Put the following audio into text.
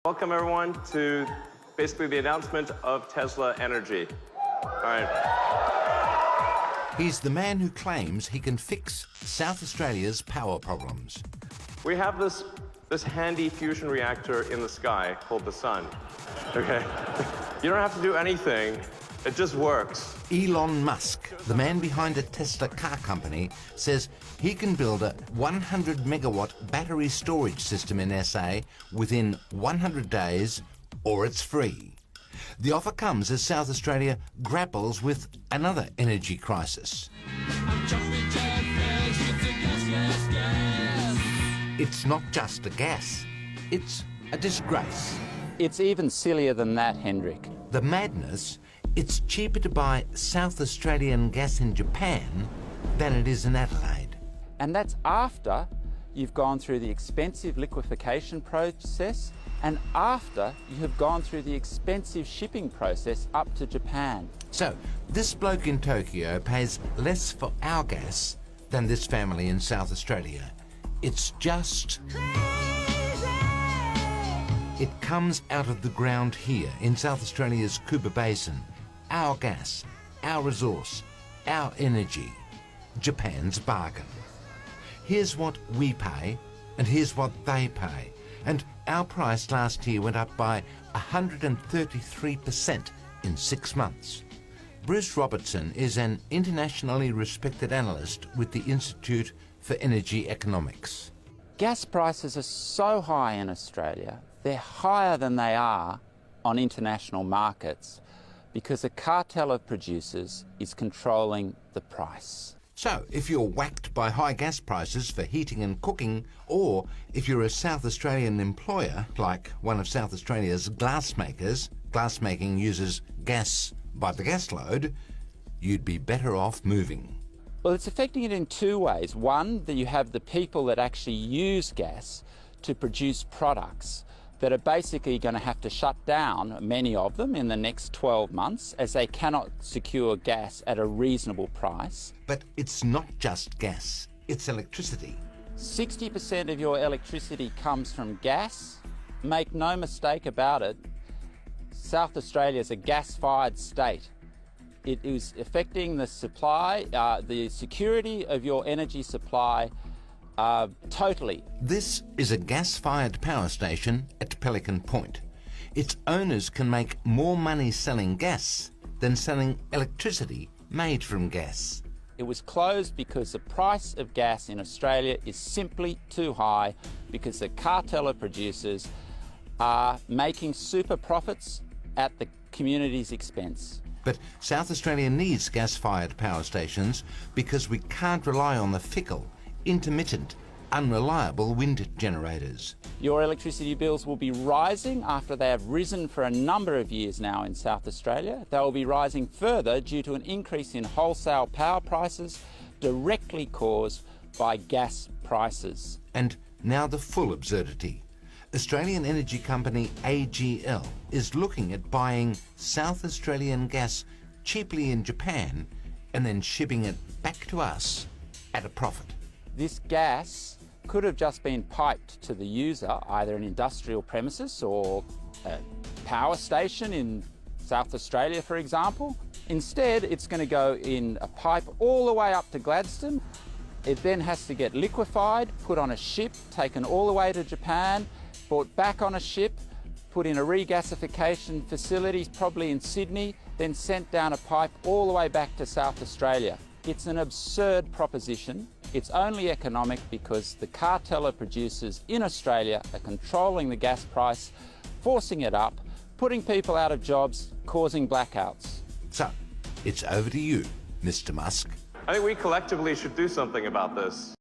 Welcome everyone to basically the announcement of Tesla Energy. All right. He's the man who claims he can fix South Australia's power problems. We have this handy fusion reactor in the sky called the sun. Okay? You don't have to do anything. It just works. Elon Musk, the man behind a Tesla car company, says he can build a 100-megawatt battery storage system in SA within 100 days, or it's free. The offer comes as South Australia grapples with another energy crisis. It's not just a gas, it's a disgrace. It's even sillier than that, Hendrik. The madness, it's cheaper to buy South Australian gas in Japan than it is in Adelaide. And that's after you've gone through the expensive liquefaction process and after you have gone through the expensive shipping process up to Japan. So, this bloke in Tokyo pays less for our gas than this family in South Australia. It's just it comes out of the ground here in South Australia's Cooper Basin. Our gas, our resource, our energy. Japan's bargain. Here's what we pay, and here's what they pay. And our price last year went up by 133% in 6 months. Bruce Robertson is an internationally respected analyst with the Institute for Energy Economics. Gas prices are so high in Australia, they're higher than they are on international markets because a cartel of producers is controlling the price. So, if you're whacked by high gas prices for heating and cooking, or if you're a South Australian employer, like one of South Australia's glassmakers, glassmaking uses gas by the gas load, you'd be better off moving. Well, it's affecting it in two ways. One, that you have the people that actually use gas to produce products that are basically going to have to shut down, many of them, in the next 12 months as they cannot secure gas at a reasonable price. But it's not just gas, it's electricity. 60% of your electricity comes from gas. Make no mistake about it, South Australia is a gas-fired state. It is affecting the supply, the security of your energy supply totally. This is a gas-fired power station at Pelican Point. Its owners can make more money selling gas than selling electricity made from gas. It was closed because the price of gas in Australia is simply too high because the cartel of producers are making super profits at the community's expense. But South Australia needs gas-fired power stations because we can't rely on the fickle, intermittent, unreliable wind generators. Your electricity bills will be rising after they have risen for a number of years now in South Australia. They will be rising further due to an increase in wholesale power prices directly caused by gas prices. And now the full absurdity. Australian energy company AGL is looking at buying South Australian gas cheaply in Japan and then shipping it back to us at a profit. This gas could have just been piped to the user, either an industrial premises or a power station in South Australia, for example. Instead, it's going to go in a pipe all the way up to Gladstone. It then has to get liquefied, put on a ship, taken all the way to Japan, brought back on a ship, put in a regasification facility, probably in Sydney, then sent down a pipe all the way back to South Australia. It's an absurd proposition. It's only economic because the cartel of producers in Australia are controlling the gas price, forcing it up, putting people out of jobs, causing blackouts. So, it's over to you, Mr. Musk. I think we collectively should do something about this.